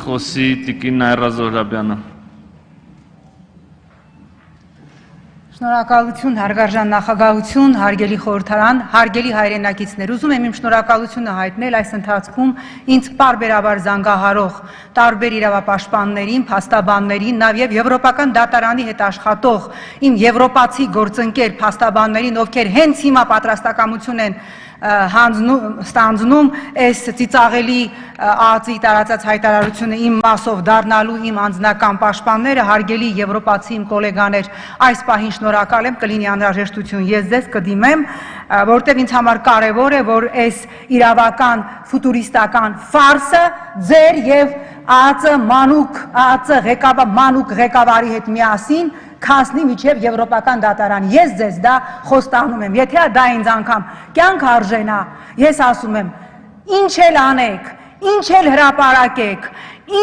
խոսի Տիկին Նայրա Զոհրաբյանը։ Շնորհակալություն, հարգարժան նախագահություն, հարգելի խորհրդարան, հարգելի հայրենակիցներ, ուզում եմ իմ շնորհակալությունը հայտնել այս ընթացքում ինձ պարբերաբար զանգահարող տարբեր իրավապաշտպաններին, փաստաբաններին, նաև Եվրոպական դատարանի հետ աշխատող իմ եվրոպացի գործընկեր փաստաբաններին, ովքեր հենց հիմա պատրաստակամություն են ստանձնում այս ծիծաղելի ԱԱԾ-ի տարածած հայտարարությունը իմ մասով դառնալու իմ անձնական պաշտպանները, հարգելի եվրոպացի իմ գոլեգաներ, այս պահին շնորհակալ եմ, կլինի անհրաժեշտություն, ես ձեզ կդիմեմ, որտեղ ինձ համար կարևոր է, որ այս իրավական ֆուտուրիստական ֆարսը ձեր եւ ԱԱԾ մանուկ ղեկավարի հետ միասին քասնի միջև Եվրոպական դատարան։ Ես ձեզ դա խոստանում եմ, եթե դա ինձ անգամ կյանք արժենա, ես ասում եմ, ինչ էլ անեք, ինչ էլ հրապարակեք,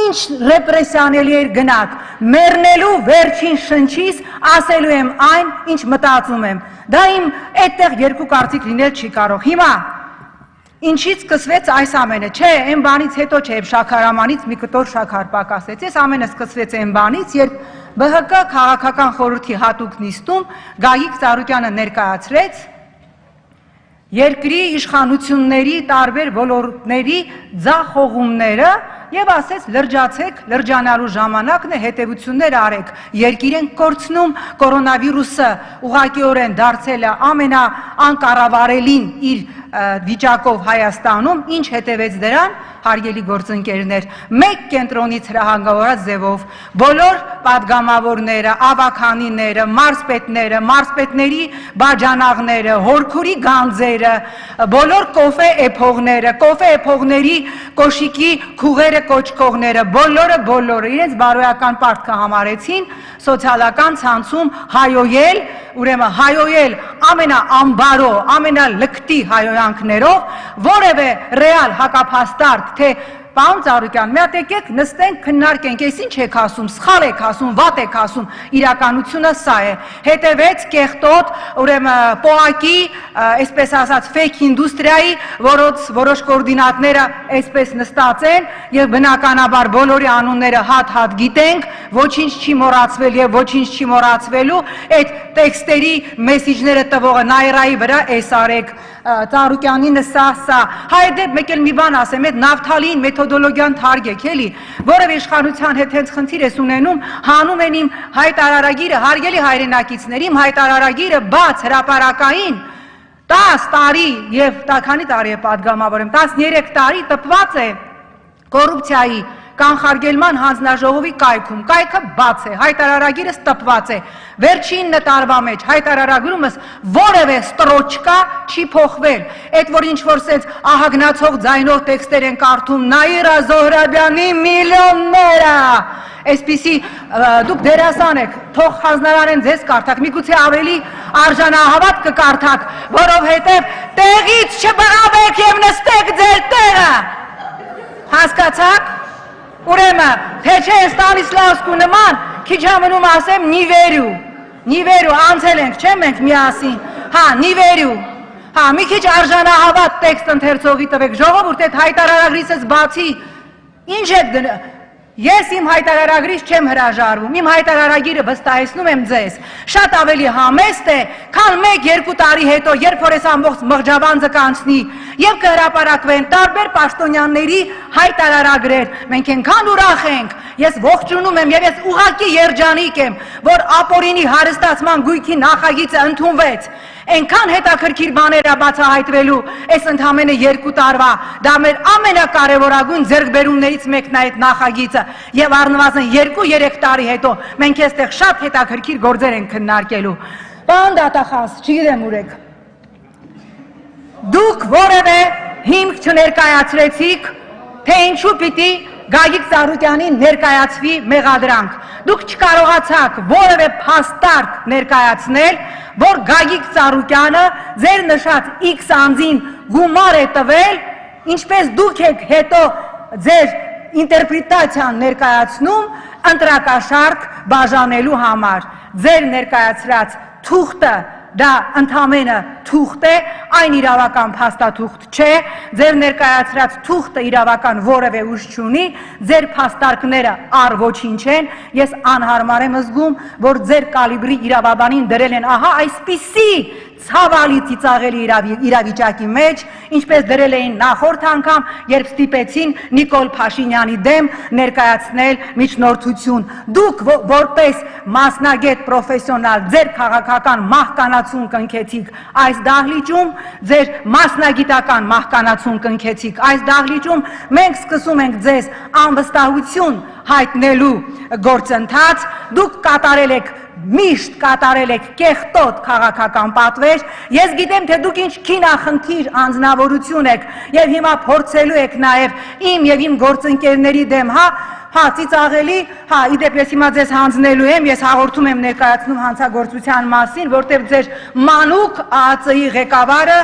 ինչ ռեպրեսիաների գնաք, մեռնելու վերջին շնչիս ասելու եմ այն, ինչ մտածում եմ։ Դա իմ այդտեղ երկու կարծիք լինել չի կարող։ Հիմա ինչից սկսվեց այս ամենը, չէ, այն բանից հետո չէ, շաքարամանից մի կտոր շաքար պակասեց, ես ամենը սկսվեց այն բանից, երբ ԲՀԿ քաղաքական խորհրդի հատուկ նիստում Գագիկ Ծառուկյանը ներկայացրեց երկրի իշխանությունների տարբեր ոլորտների ձախողումները եւ ասեց լրջացեք, լրջանալու ժամանակն է, հետեւություններ արեք, երկիր են կորցնում, կորոնավիրուսը ուղղակիորեն դարձել է ամենաանկառավարելին իր վիճակով Հայաստանում, ինչ հետևեց դրան, հարգելի գործընկերներ, մեկ կենտրոնից հրահանգավորած ձևով բոլոր պատգամավորները, ավականիները, մարզպետների բաժանաղները, հորքուրի գանձերը, բոլոր կոֆե էփողների կոշիկի քուղերը կոճկողները, բոլորը իրենց բարոյական պարտքը համարեցին սոցիալական ցանցում հայոյել, ուրեմն հայոյել ամենաամբարո, ամենալկտի հայոյանքներով, որևէ ռեալ հակափաստարկ, թե Պարոն Ծառուկյան, մի հատ եկեք նստենք, քննարկենք, այս ինչ եք ասում, սխալ եք ասում, վատ եք ասում, իրականությունը սա է։ Հետևեց կեղտոտ, ուրեմն պոակի, այսպես ասած, fake ինդուստրիայի, որոշ կոորդինատները այսպես նստած են եւ բնականաբար բոլորի անունները հատ գիտենք, ոչինչ չի մոռացվել եւ ոչինչ չի մոռացվելու, այդ տեքստերի մեսիջները տվողը Նայրայի վրա էս արեք, Ծառուկյանինը սա, հայդեպ մեկ էլ մի բան ասեմ, այդ նավթալին մեթոդոլոգիան թարգեք, էլի, որև իշխանության հետ հենց խնդիր ես ունենում, հանում են իմ հայտարարագիրը, հարգելի հայրենակիցներ, իմ հայտարարագիրը բաց հրապարակային 10 տարի եւ քանի տարի է պատգամավորեմ, 13 տարի տպված է կոռուպցիայի կանխարգելման հանձնաժողովի կայքում, կայքը բաց է, հայտարարագիրս տպված է, վերջին տարվա մեջ հայտարարագրումս որևէ ստրոչկա չի փոխվել, այդ որ ինչ-որ սենց ահագնացող ձայնով տեքստեր են կարդում, Նայրա Զոհրաբյանի միլիոնները, այսպիսի դուք դերասան եք, թող հանձնարարեն ձեզ կարդաք, միգուցե ավելի արժանահավատ կկարդաք, որովհետև տեղից չբռավեք եւ նստեք ձեր տեղը, հասկացաք? Ուրեմն, թե չէ Ստանիսլավսկու նման, քիչ ամնում ասեմ նիվերու, անցել ենք, չէ մենք միասին, նիվերու, մի քիչ արժանահավատ տեքստ ընթերցողի տվեք, ժողովուրդ այդ հայտարարագրիցս բացի, ինչ եք Ես իմ հայտարարագրից չեմ հրաժարվում, իմ հայտարարագիրը վստահեցնում եմ ձեզ, շատ ավելի համեստ է, քան 1-2 տարի հետո, երբ որ այս ամբողջ մղջավանձը կանցնի եւ կհրապարակվեն տարբեր պաշտոնյաների հայտարարագրեր, մենք այնքան ուրախ ենք, ես ողջունում եմ եւ ես ուղղակի երջանիկ եմ, որ ապօրինի հարստացման գույքի նախագիծը ընդունվեց, այնքան հետաքրքիր բաներ է բացահայտվելու այս ընդամենը 2 տարվա, դա մեր ամենակարևորագույն ձեռքբերումներից մեկն է այդ նախագիծը եւ առնվազն 2-3 տարի հետո մենք այստեղ շատ հետաքրքիր գործեր ենք քննարկելու։ Պարոն դատախազ, չգիտեմ ուր եք։ Դուք որևէ հիմք չներկայացրեցիք, թե ինչու պիտի Գագիկ Ծառուկյանին ներկայացվի մեղադրանք։ Դուք չկարողացաք որևէ փաստարկ ներկայացնել, որ Գագիկ Ծառուկյանը ձեր նշած X անձին գումար է տվել, ինչպես դուք եք հետո ձեր ինտերպրետացիան ներկայացնում ընտրակաշարք բաժանելու համար։ Ձեր ներկայացրած թուղթը դա ընդամենը թուղթ է, այն իրավական փաստաթուղթ չէ, ձեր ներկայացրած թուղթը իրավական որևէ ուժ չունի, ձեր փաստարկները առ ոչինչ են, ես անհարմար եմ զգում, որ ձեր կալիբրի իրավաբանին դրել են ահա այսպիսի ցավալի ծիծաղելի իրավիճակի մեջ, ինչպես դրել էին նախորդ անգամ, երբ ստիպեցին Նիկոլ Փաշինյանի դեմ ներկայացնել միջնորդություն։ Դուք որպես մասնագետ պրոֆեսիոնալ ձեր քաղաքական մահկանացուն կնքեցիք այս դահլիճում, ձեր մասնագիտական մահկանացուն կնքեցիք այս դահլիճում, մենք սկսում ենք ձեզ անվստահություն հայտնելու գործընթաց, դուք կատարել եք միշտ կատարել եք կեղտոտ քաղաքական պատվեր, ես գիտեմ, թե դուք ինչ քինախնդիր անձնավորություն եք եւ հիմա փորձելու եք նաեւ իմ եւ իմ գործընկերների դեմ, հա ծիծաղելի, իդեպ ես հիմա ձեզ հանձնելու եմ, ես հաղորդում եմ ներկայացնում հանցագործության մասին, որտեղ ձեր մանուկ ԱԱԾ-ի ղեկավարը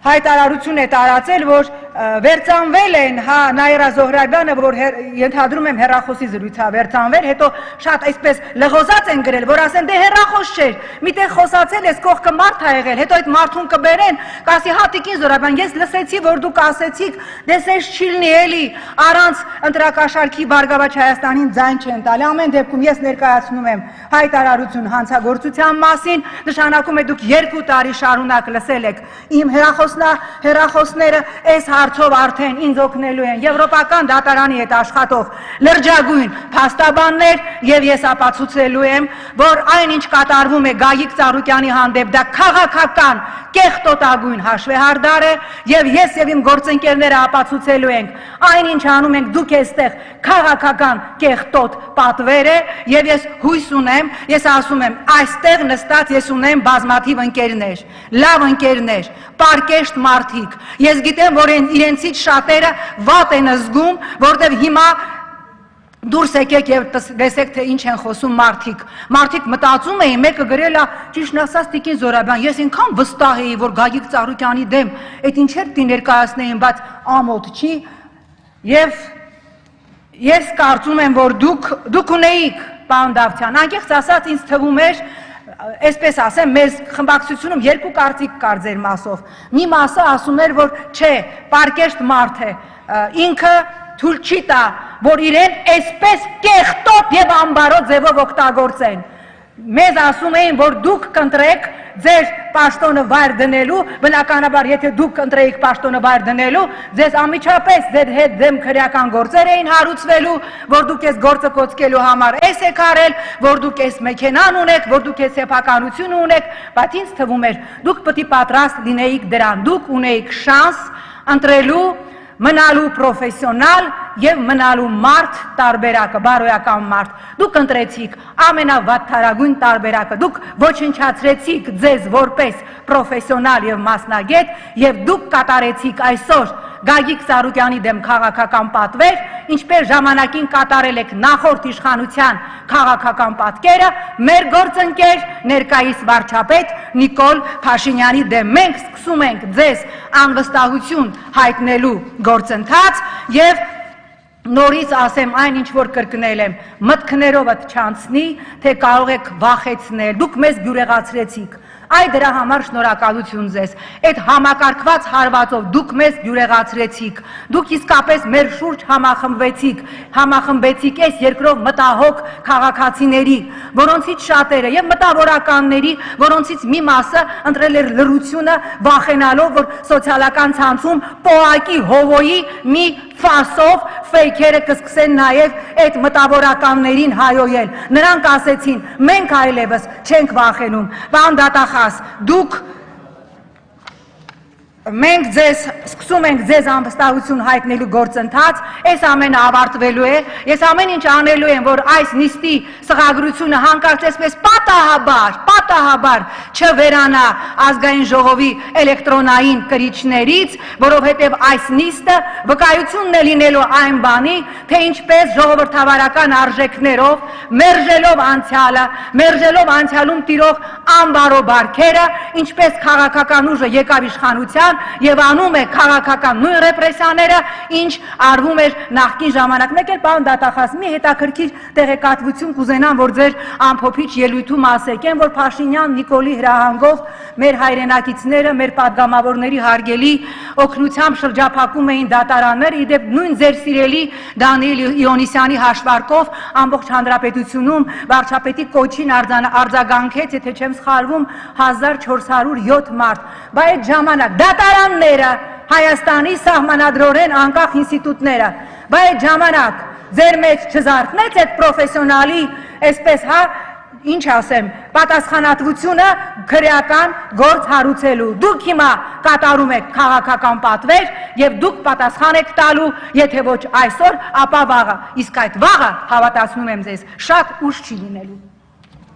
հայտարարություն է տարածել, որ վերցանվել են, Նաիրա Զոհրաբյանը, որ ենթադրում եմ հեռախոսի զրույցա վերցանվել, հետո շատ այսպես լղոզած են գրել, որ ասեն դե հեռախոս չէր, միտեղ խոսացել ես, կողքը մարդ ա եղել, հետո այդ մարդուն կբերեն, կասի Տիկին Զոհրաբյան, ես լսեցի, որ դուք ասեցիք, դե սենց չի լինի էլի, առանց ընտրակաշառքի Բարգավաճ Հայաստանին ձայն չեն տալի, ամեն դեպքում ես ներկայացնում եմ հայտարարություն հանցագործության մասին, նշանակում է դուք 2 տարի շարունակ լսել եք իմ հեռախոսները, այս հարցով արդեն ինձ օգնելու են Եվրոպական դատարանի հետ աշխատող լրջագույն փաստաբաններ եւ ես ապացուցելու եմ, որ այնինչ կատարվում է Գագիկ Ծառուկյանի հանդեպ դա քաղաքական կեղտոտագույն հաշվեհարդար է եւ ես եւ իմ գործընկերները ապացուցելու ենք այնինչ անում ենք դուք այստեղ քաղաքական կեղտոտ պատվեր է եւ ես հույս ունեմ, ես ասում եմ այստեղ նստած ես ունեմ բազմաթիվ ընկերներ, լավ ընկերներ, պարկեշտ մարդիկ, ես գիտեմ, որ իրենցից շատերը վատ են զգում, որտեղ հիմա դուրս եկեք եւ տեսեք, թե ինչ են խոսում մարդիկ մտածում էին, մեկը գրել է, ճիշտն ասած Տիկին Զոհրաբյան, ես ինքան վստահ էի, որ Գագիկ Ծառուկյանի դեմ այդ ինչեր պիտի ներկայացնեին, բայց ամոթ չի եւ ես կարծում եմ, որ դուք ունեիք, պարոն Դավթյան, անկեղծ ասած ինձ թվում էր, այսպես ասեմ, մեզ խմբակցությունում 2 կարծիք կար ձեր մասով, մի մասը ասում էր, որ չէ, պարկեշտ մարդ է, ինքը թույլ չի տա, որ իրեն այսպես կեղտոտ եւ ամբարոտ ձևով օգտագործեն։ Մեզ ասում էին, որ դուք կընտրեք ձեր պաշտոնը վայր դնելու, բնականաբար եթե դուք կընտրեիք պաշտոնը վայր դնելու, ձեզ անմիջապես ձեր հետ դեմ քրեական գործեր էին հարուցվելու, որ դուք այս գործը կոծկելու համար էս եք արել, որ դուք այս մեքենան ունեք, որ դուք այս սեփականությունը ունեք, բայց ինձ թվում էր, դուք պետք է պատրաստ լինեիք դրան, դուք ունեիք շանս ընտրելու մնալու պրոֆեսիոնալ եւ մնալու մարդ տարբերակը, բարոյական մարդ, դուք ընտրեցիք ամենավատթարագույն տարբերակը, դուք ոչնչացրեցիք ձեզ որպես պրոֆեսիոնալ եւ մասնագետ եւ դուք կատարեցիք այսօր Գագիկ Ծառուկյանի դեմ քաղաքական պատվեր, ինչպես ժամանակին կատարել եք նախորդ իշխանության քաղաքական պատկերը, մեր գործընկեր ներկայիս վարչապետ Նիկոլ Փաշինյանի դեմ։ Մենք սկսում ենք ձեզ անվստահություն հայտնելու գործընթաց եւ նորից ասեմ այն ինչ որ կրկնել եմ, մտքներովդ չանցնի, թե կարող եք վախեցնել, դուք մեզ բյուրեղացրեցիք, այ դրա համար շնորհակալություն ձեզ, այդ համակարգված հարվածով դուք մեզ բյուրեղացրեցիք, դուք իսկապես մեր շուրջ համախմբեցիք այս երկրով մտահոգ քաղաքացիների, որոնցից շատերը եւ մտավորականների, որոնցից մի մասը ընտրել էր լռությունը վախենալով, որ սոցիալական ցանցում պոակի հովոյի մի ֆասով ֆեյքերը կսկսեն նաև այդ մտավորականներին հայոյել։ Նրանք ասեցին, մենք այլևս չենք վախենում, պարոն դատախազ, դուք մենք ձեզ սկսում ենք ձեզ անվստահություն հայտնելու գործընթաց, այս ամենը ավարտվելու է, ես ամեն ինչ անելու եմ, որ այս նիստի սղագրությունը հանկարծ այսպես պատահաբար չվերանա ազգային ժողովի էլեկտրոնային կրիչներից, որովհետև այս նիստը վկայությունն է լինելու այն բանի, թե ինչպես ժողովրդավարական արժեքներով, մերժելով անցյալը, մերժելով անցյալում տիրող անբարո բարքերը, ինչպես քաղաքական ուժը եկավ իշխանության, դրան եւ անում է քաղաքական նույն ռեպրեսիաները, ինչ արվում էր նախկին ժամանակ։ Մեկ էլ պարոն դատախազի հետաքրքիր տեղեկատվություն կուզենամ, որ ձեր ամփոփիչ ելույթում ասեք, որ Փաշինյան Նիկոլի հրահանգով մեր հայրենակիցները, մեր падգամավորների հարգելի օգնությամբ շրջափակում էին դատարաններ, իդեպ նույն ձեր սիրելի Դանիել Իոնիսյանի հաշվարկով ամբողջ հանրապետությունում վարչապետի կոչին արձագանքեց, եթե չեմ սխալվում, 1407 մարդ։ Բայց այդ ժամանակ դատարանները, Հայաստանի սահմանադրորեն անկախ ինստիտուտները, բայց այդ ժամանակ ձեր մեջ չզարթնեց այդ պրոֆեսիոնալի, այսպես ինչ ասեմ, պատասխանատվությունը քրեական գործ հարուցելու։ Դուք հիմա կատարում եք քաղաքական պատվեր եւ դուք պատասխան եք տալու, եթե ոչ այսօր, ապա վաղը։ Իսկ այդ վաղը, հավատացնում եմ ձեզ, շատ ուշ չի լինելու։